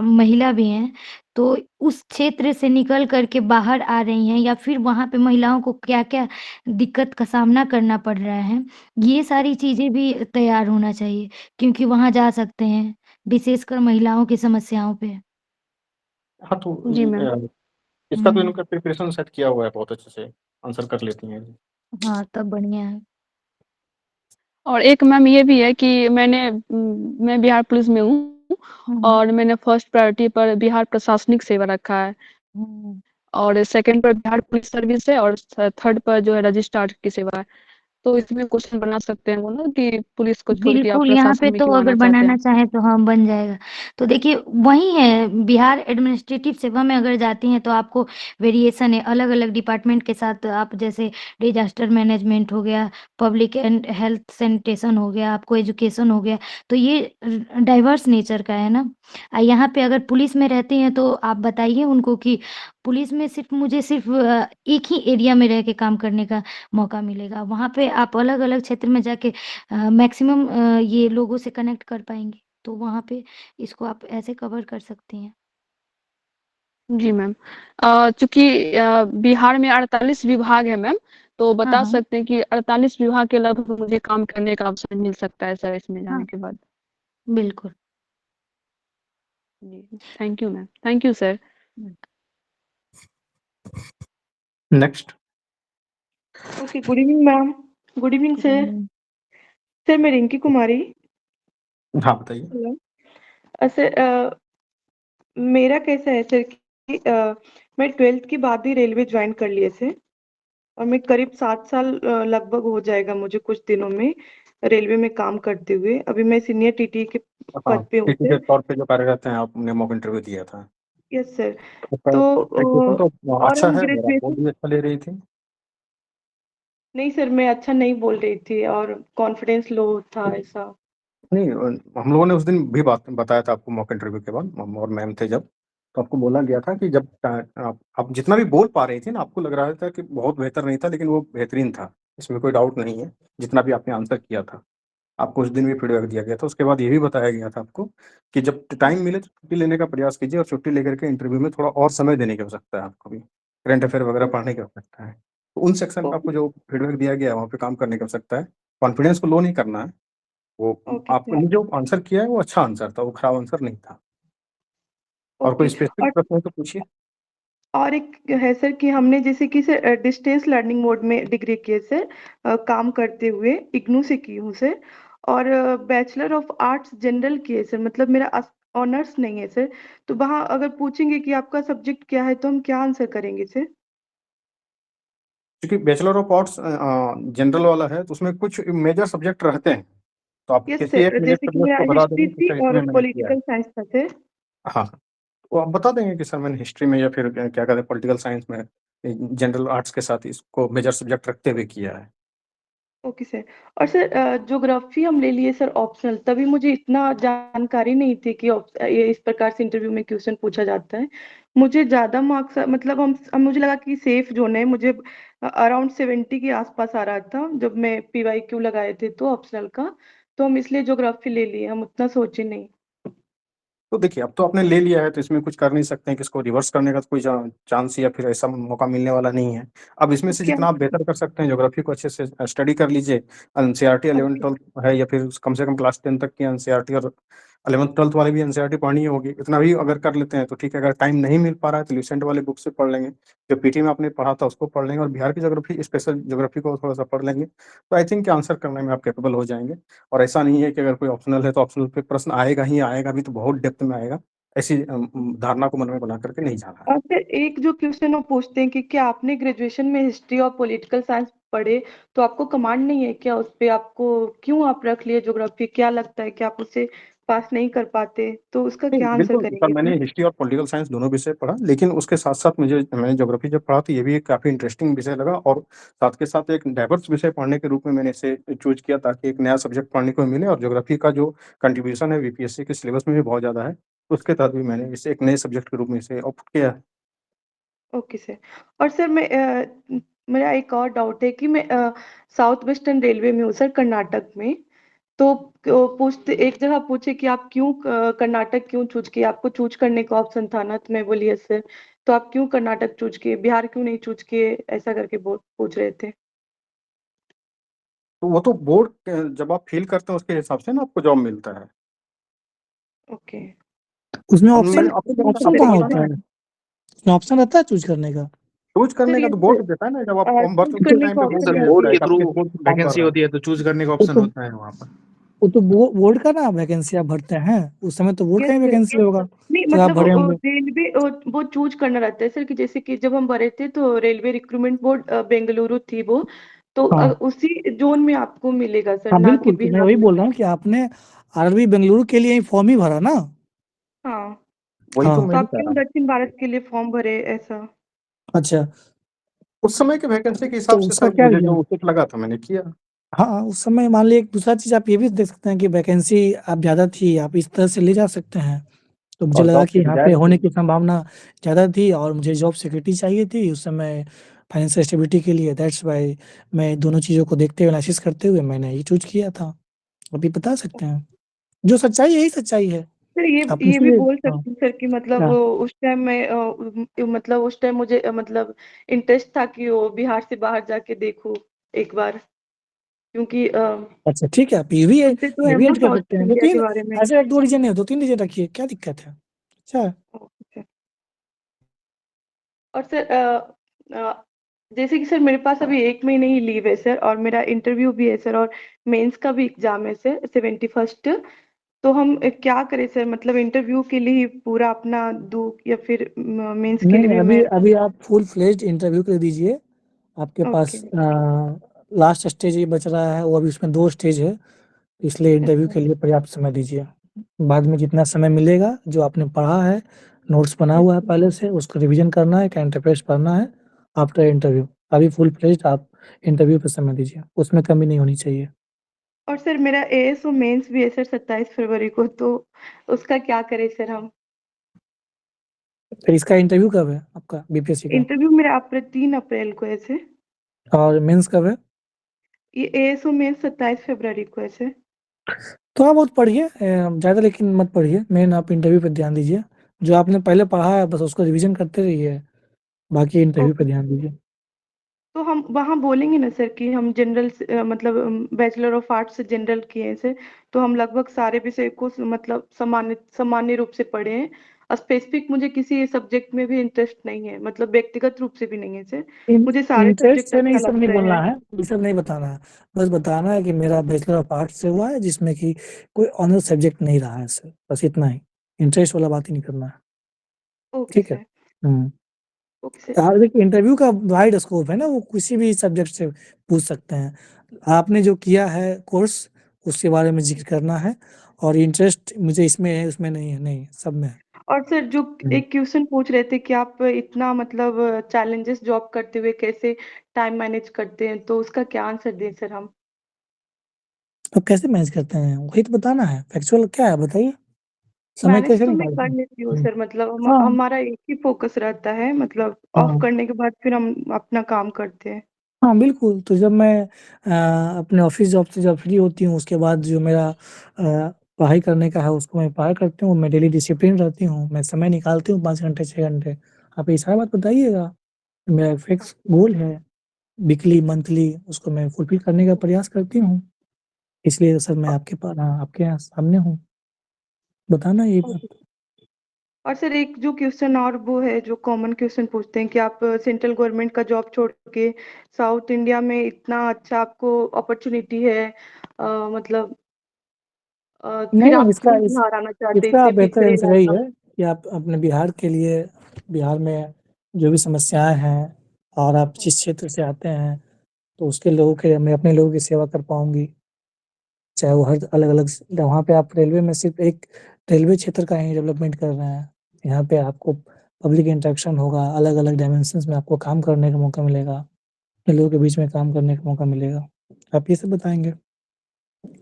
महिला भी हैं, तो उस क्षेत्र से निकल कर के बाहर आ रही हैं, या फिर वहाँ पे महिलाओं को क्या-क्या दिक्कत का सामना करना पड़ रहा है, ये सारी चीज़ें भी तैयार होना चाहिए, क्योंकि वहाँ जा सकते हैं, विशेषकर महिलाओं की समस्याओं पे। हाँ, तो जी मैम। इसका तो हुँ। इनका प्रिपरेशन सेट किया हुआ है, बहुत अच्छे से आंसर कर लेती हैं। हाँ, तब बढ़िया है। और एक मैम ये भी है कि मैं बिहार पुलिस में हूँ हुँ, हुँ। और मैंने फर्स्ट प्रायोरिटी पर बिहार प्रशासनिक सेवा रखा है, हुँ। और सेकंड पर बिहार पुलिस सर्विस है, और थर्ड पर जो है रजिस्ट्रार की सेवा है। तो इसमें क्वेश्चन बना सकते हैं वो ना कि पुलिस को छोड़ के आप बिल्कुल, यहाँ प्रशासन पे में तो क्यों अगर आना चाहते बनाना हैं? चाहें तो हाँ, बन जाएगा। तो देखिए वही है, बिहार एडमिनिस्ट्रेटिव सेवा में अगर जाती हैं तो आपको वेरिएशन है, अलग-अलग डिपार्टमेंट के साथ आप जैसे डिज़ास्टर मैनेजमेंट हो गया, पब्लिक एंड हेल्थ सैनिटेशन हो गया, आपको एजुकेशन हो गया, तो ये डाइवर्स नेचर का है ना। यहाँ पे अगर पुलिस में रहती हैं तो आप बताइए उनको कि पुलिस में सिर्फ़ एक ही एरिया में रह के काम करने का मौका मिलेगा। वहाँ पे आप अलग-अलग क्षेत्र में जाके मैक्सिमम ये लोगों से कनेक्ट कर पाएँगे। तो वहाँ पे इसको आप ऐसे कवर कर सकती हैं। जी मैम। चूँकि बिहार में 48 विभाग है मैम, तो हाँ, बता हाँ। सकते हैं कि 48 विभाग के लगभग मुझे काम करने का अवसर मिल सकता है सर इसमें हाँ, जाने के बाद? बिल्कुल। जी, thank you ma'am. Thank you sir. हुँ, next. Okay, good evening ma'am. Good evening sir. हुँ। सर मैं रिंकी कुमारी। हाँ, बताइए। हेलो। सर मेरा कैसा है सर कि मैं 12th के बाद ही रेलवे ज्वाइन कर लिए थे और मैं करीब 7 साल लगभग हो जाएगा मुझे कुछ दिनों में रेलवे में काम करते हुए। अभी मैं सीनियर टीटी के हाँ, पद पे हूँ टीटी के सर। तौर पे जो कार्यरत हैं, आपने मॉक इंटरव्यू दिया था। Yes sir. उसका तो एप्लीकेशन तो और अच्छा हम है, और आप बोल ग्रेजुएशन भी अच्छा ले रही थी। नहीं सर, मैं अच्छा नहीं बोल रही थी और कॉन्फिडेंस लो था ऐसा। नहीं, हम लोगों ने उस दिन भी बात बताया था आपको मॉक इंटरव्यू के बाद, और मैम थे जब, तो आपको बोला गया था कि जब आप जितना भी बोल पा रही थी ना, आपको लग रहा था कि बहुत बेहतर नहीं था, लेकिन वो बेहतरीन था, इसमें कोई डाउट नहीं है, जितना भी आपने आंसर किया था। आपको उस दिन भी फीडबैक दिया गया था। उसके बाद ये भी बताया गया था आपको कि जब टाइम मिले तो छुट्टी लेने का प्रयास कीजिए, और छुट्टी लेकर के इंटरव्यू में थोड़ा और समय देने की आवश्यकता है आपको भी। करंट अफेयर वगैरह पढ़ने की आवश्यकता है। तो उन सेक्शन में आपको जो फीडबैक दिया गया है, वहाँ पे काम करने की आवश्यकता है। कॉन्फिडेंस को लो नहीं करना है। वो ओके आपने सर। जो आंसर किया है वो अच्छा आंसर था, वो खराब आंसर नहीं था। और ओके। कोई स्पेसिफिक और प्रश्न है तो पूछिए। एक है सर कि हमने जैसे कि सर डिस्टेंस लर्निंग मोड में डिग्री की है सर, काम करते हुए इग्नू से की हूँ सर। और बैचलर ऑफ आर्ट्स जनरल की है सर, मतलब मेरा ऑनर्स नहीं है सर। तो वहाँ अगर पूछेंगे कि आपका सब्जेक्ट क्या है तो हम क्या आंसर करेंगे सर? क्योंकि बैचलर ऑफ आर्ट्स जनरल वाला है, तो उसमें कुछ मेजर सब्जेक्ट रहते हैं, तो आप यस किसी एक सर, मेजर जैसे कि सब्जेक्ट मेरा को बता हिस्ट्री देंगे कि थी सर और इसमें मैंने किया है। पॉलिटिकल साइंस था सर। हाँ, तो आप बता देंगे कि सर मैंने हिस्ट्री में, या फिर क्या कहते हैं पॉलिटिकल साइंस में, जनरल आर्ट्स के साथ इसको मेजर सब्जेक्ट रखते हुए किया है। Okay sir. और सर ज्योग्राफी हम ले लिए सर ऑप्शनल, तभी मुझे इतना जानकारी नहीं थी कि ये इस प्रकार से इंटरव्यू में क्वेश्चन पूछा जाता है। मुझे ज़्यादा मार्क्स, मतलब हम मुझे लगा कि सेफ जोन है, मुझे अराउंड 70 के आसपास आ रहा था जब मैं PYQ लगाए थे तो ऑप्शनल का। तो हम इसलिए ज्योग्राफी ले लिए, हम उतना सोचे नहीं। तो देखिए, अब तो आपने ले लिया है, तो इसमें कुछ कर नहीं सकते हैं कि इसको रिवर्स करने का तो कोई चांस या फिर ऐसा मौका मिलने वाला नहीं है। अब इसमें तो से क्या? जितना आप बेहतर कर सकते हैं, ज्योग्राफी को अच्छे से स्टडी कर लीजिए। NCERT 11 okay. 12 है, या फिर कम से कम क्लास 10 तक की एनसीईआरटी, और 11 12 वाले भी एनसीईआरटी पढ़नी होगी। इतना भी अगर कर लेते हैं तो ठीक है। अगर टाइम नहीं मिल पा रहा है तो रिसेंट वाले बुक से पढ़ लेंगे, जो पीटी में आपने पढ़ा था उसको पढ़ लेंगे, और बिहार की ज्योग्राफी, स्पेशल ज्योग्राफी को थोड़ा सा पढ़ लेंगे, तो आई थिंक आंसर करने में आप कैपेबल हो जाएंगे। और ऐसा नहीं है कि अगर कोई ऑप्शनल है तो ऑप्शनल पे प्रश्न आएगा ही आएगा, भी तो बहुत डेप्थ में आएगा। ऐसी धारणा को मन में बना करके नहीं जाना है। और फिर एक जो क्वेश्चन वो पूछते हैं कि क्या आपने ग्रेजुएशन में हिस्ट्री और पॉलिटिकल साइंस पढ़े, तो आपको कमांड नहीं है क्या उस पे? आपको क्यों आप रख लिए ज्योग्राफी? क्या लगता है कि आप उससे पास नहीं कर पाते? तो उसका नहीं, क्या आंसर बिल्कुल सर, करेंगे मैंने सर? हिस्ट्री और पॉलिटिकल साइंस दोनों विषय पढ़ा, लेकिन उसके साथ-साथ मैंने ज्योग्राफी जब पढ़ा तो ये भी एक काफ़ी इंटरेस्टिंग विषय लगा, और साथ के साथ एक डाइवर्स विषय पढ़ने के रूप में मैंने इसे चूज़ किया, ताकि एक नया सब्जेक्ट पढ़ने को मिले, और ज्योग्राफी का जो कंट्रीब्यूशन है बीपीएससी के सिलेबस में भी बहुत ज़्यादा है। उसके तहत भी मैंने इसे एक नए सब्जेक्ट के रूप में इसे ऑप्ट किया है। Okay sir. और सर मेरा एक और डाउट है कि मैं साउथ वेस्टर्न रेलवे में हूँ सर, कर्नाटक में। तो पूछते, एक जगह पूछे कि आप क्यों कर्नाटक क्यों चूज किए? आपको चूज करने का ऑप्शन था ना? तो मैं बोली यस सर। तो आप क्यों कर्नाटक चूज किए, बिहार क्यों नहीं चूज किए, ऐसा करके पूछ रहे थे। तो वो तो बोर्ड जब आप फ़ील करते हैं उसके हिसाब से ना आपको जॉब मिलता है। ओके। उसमें अब ऑप्शन मैंने आपको किस ऑप्शन आपको कहाँ तरीके होता बताना से? है? उसमें ऑप्शन रहता है चूज़ करने का? चूज़ सर करने का यस तो सर, बोर्ड देता है ना, जब आप फॉर्म भरते चूज हो उसी करने टाइम का पे नहीं बोर्ड ऑप्शन सर, देता बोर्ड है रहती के है। कि आप थ्रू किस पोस्ट पे फॉर्म भर वैकेंसी रहे हैं। होती है तो चूज करने का वो ऑप्शन तो होता है वहाँ पर। वो तो बोर्ड का ना वैकेंसी आप भरते हैं, उस समय तो बोर्ड यस का ही सर। वैकेंसी होगा, नहीं जो आप मतलब भरे होंगे। रेलवे वो चूज करना रहता है सर, कि जैसे कि जब हम भरे थे तो रेलवे रिक्रूटमेंट बोर्ड बेंगलुरु थी वो। तो हाँ, उसी जोन में आपको मिलेगा सर, हाँ ना कि बिल्कुल, तो मैं बिहार वही में। बोल रहा हूँ कि आपने आरआरबी बेंगलुरु के लिए ही फॉर्म ही भरा ना? हाँ। वही तो हाँ, तो मैं भी आप कह क्यों रहा हूँ। दक्षिण भारत के लिए फॉर्म भरे ऐसा? अच्छा, उस समय के वैकेंसी के तो हिसाब से उसका सर क्या मुझे रीज़न? जो उचित लगा था मैंने किया। हाँ, उस समय मान लीजिए एक दूसरा चीज़ आप ये भी देख सकते हैं कि वैकेंसी आप ज़्यादा थी, आप इस तरह से ले जा सकते हैं। तो मुझे और लगा जॉब कि की यहाँ पे डिज़ायर होने थी। की संभावना ज़्यादा थी और मुझे जॉब सिक्योरिटी चाहिए थी उस समय फाइनेंशियल स्टेबिलिटी के लिए, दैट्स व्हाई मैं दोनों चीज़ों को देखते हुए एनालिसिस करते हुए मैंने ये चूज़ किया था। आप ये बता सकते हैं। जो सच्चाई है यही सच्चाई है। सर आप ये भी पूछिए। बोल हाँ, सकती हूँ सर कि मतलब क्या? उस टाइम मैं मतलब उस टाइम मुझे मतलब इंटरेस्ट था कि वो बिहार से बाहर जाके देखूं एक बार, क्योंकि अच्छा ठीक है, आप सुनते तो ये है भी ना ऐड कर साउथ सकते हैं। इंडिया के 2-3 बारे में। ऐसे 1-2 रीज़न नहीं, 2-3 रीज़न रखिए, क्या दिक्कत है? अच्छा है। ओके। और सर अ, जैसे कि सर मेरे पास अभी 1 महीने ही लीव है सर, और मेरा इंटरव्यू भी है सर, और मेंस का भी एग्जाम है सर 71st। तो हम क्या करें सर, मतलब इंटरव्यू के लिए ही पूरा अपना दूँ या फिर मेंस के लिए नहीं, भी मैं? अभी आप फुल फ्लेज्ड इंटरव्यू के लिए दीजिए। आपके पास ओके। लास्ट स्टेज ही बच रहा है, वो अभी उसमें 2 स्टेज है, इसलिए इंटरव्यू अच्छा। के लिए पर्याप्त समय दीजिए। बाद में जितना समय मिलेगा, जो आपने पढ़ा है, नोट्स बना हुआ है पहले से, उसको रिवीजन करना है, करंट अफेयर्स पढ़ना है आफ्टर इंटरव्यू। अभी फुल फ्लेज्ड आप इंटरव्यू पे समय दीजिए, उसमें कमी नहीं होनी चाहिए। और सर मेरा एएसओ मेंस भी है सर 27 फरवरी को, तो उसका क्या करें सर हम? फिर इसका इंटरव्यू कब है आपका बीपीएससी का? इंटरव्यू मेरा 3 अप्रैल को है सर। और मेंस कब है? ये एएसओ मेंस 27 फरवरी को है सर। थोड़ा बहुत पढ़िए, ज़्यादा लेकिन मत पढ़िए, मेन आप इंटरव्यू पे ध्यान दीजिए। जो आपने पहले पढ़ा है बस उसको रिवीजन करते रहिए, बाकी इंटरव्यू पे ओके। ध्यान दीजिए। तो हम वहाँ बोलेंगे ना सर कि हम जनरल मतलब बैचलर ऑफ आर्ट्स से जनरल किए हैं सर, तो हम लगभग सारे विषय को मतलब सामान्य सामान्य रूप से पढ़े हैं। स्पेसिफिक मुझे किसी सब्जेक्ट में भी इंटरेस्ट नहीं है, मतलब व्यक्तिगत रूप से भी नहीं है सर। मुझे सारे इंटरेस्ट सब्जेक्ट से नहीं, अच्छा सब नहीं लगता बोलना है। है, ये सब नहीं बताना है। बस बताना है कि मेरा बैचलर ऑफ आर्ट्स से हुआ है, जिसमें कि कोई ऑनर सब्जेक्ट नहीं रहा है सर, बस इतना ही। इंटरेस्ट वाला बात ही नहीं करना है, ओके ठीक है? सर। हुँ। Okay sir. हाँ, देखिए इंटरव्यू का वाइड स्कोप है ना, वो किसी भी सब्जेक्ट से पूछ सकते हैं। आपने जो किया है कोर्स, उसके बारे में ज़िक्र करना है, और इंटरेस्ट मुझे इसमें है, उसमें नहीं है, नहीं, सब में है। और सर जो हुँ। एक क्वेश्चन पूछ रहे थे कि आप इतना मतलब चैलेंजेस जॉब करते हुए कैसे टाइम मैनेज करते हैं, तो उसका क्या आंसर दें सर हम? अब कैसे मैनेज करते हैं? वही तो बताना है, फैक्चुअल क्या है बताइए? समय मैनेज कैसे तो मैं निकालते कर हैं? लेती हूँ हुँ। सर, मतलब हाँ, हमारा एक ही फोकस रहता है, मतलब ऑफ हाँ। करने के बाद फिर हम अपना काम करते हैं। हाँ, बिल्कुल, तो जब मैं अपने ऑफ़िस जॉब से जब फ्री होती हूँ, उसके बाद जो मेरा पढ़ाई करने का है, उसको मैं पढ़ाई करती हूँ, मैं डेली डिसिप्लिन रहती हूँ, मैं समय निकालती हूँ 5 घंटे, 6 घंटे। आप ये सारा बात बताइएगा, मेरा फिक्स गोल है, वीकली, मंथली, उसको मैं फुलफ़िल करने का प्रयास करती हूँ। इसलिए सर मैं आपके यहाँ सामने हूँ, बताना यही बात। ओके। और सर एक जो क्वेश्चन और वो है, जो कॉमन क्वेश्चन पूछते हैं कि आप सेंट्रल गवर्नमेंट का जॉब छोड़ के साउथ इंडिया में इतना अच्छा आपको अपॉर्चुनिटी है, मतलब नहीं, फिर नहीं, आप क्यों बिहार आना चाहते हैं, इसका इतने बेहतर पिछड़े आंसर यही इलाका? है कि आप अपने बिहार के लिए, बिहार में जो भी समस्याएँ हैं, और आप जिस क्षेत्र से आते हैं, तो उसके लोगों के, मैं अपने लोगों की सेवा कर पाऊँगी। चाहे वो हर अलग-अलग वहाँ पे आप रेलवे में सिर्फ़ एक रेलवे क्षेत्र का ही डेवलपमेंट कर रहे हैं। यहाँ पे आपको पब्लिक इंटरेक्शन होगा, अलग-अलग डायमेंशंस में आपको काम करने का मौका मिलेगा, अपने लोगों के बीच में काम करने का मौका मिलेगा। आप ये सब बताएँगे?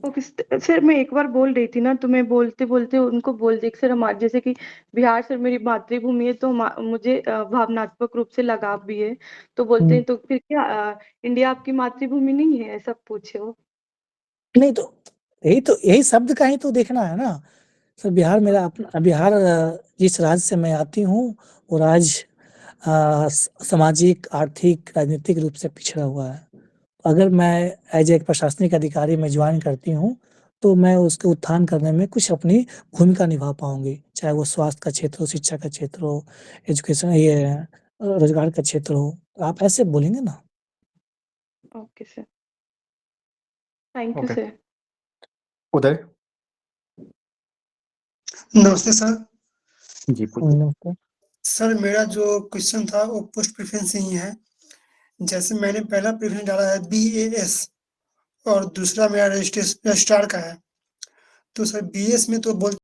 ओके सर, मैं एक बार बोल रही थी ना, तो मैं बोलते बोलते उनको बोल दी कि सर हमारे जैसे कि बिहार सर मेरी मातृभूमि है, तो मुझे भावनात्मक रूप से लगाव भी है। तो बोलते हुँ। हैं तो फिर क्या इंडिया आपकी मातृभूमि नहीं है, ऐसा पूछे वो। नहीं तो यही शब्द का ही तो देखना है ना। सर बिहार मेरा अपना, बिहार जिस राज्य से मैं आती हूँ, वो राज्य सामाजिक, आर्थिक, राजनीतिक रूप से पिछड़ा हुआ है। अगर मैं एज़ एक प्रशासनिक अधिकारी मैं जॉइन करती हूँ, तो मैं उसके उत्थान करने में कुछ अपनी भूमिका निभा पाऊँगी। चाहे वो स्वास्थ्य का क्षेत्र हो, शिक्षा का क्षेत्र हो, एजुकेशन रोज़गार का क्षेत्र हो। आप ऐसे बोलेंगे ना। Okay sir, thank you okay, sir. Uday नमस्ते सर। जी पूछिए। नमस्ते। सर मेरा जो क्वेश्चन था वो पोस्ट प्रेफ़रेंस ही है। जैसे मैंने पहला प्रेफ़रेंस डाला है बीएएस और दूसरा मेरा रजिस्ट्रार का है। तो सर बीएस में तो बोल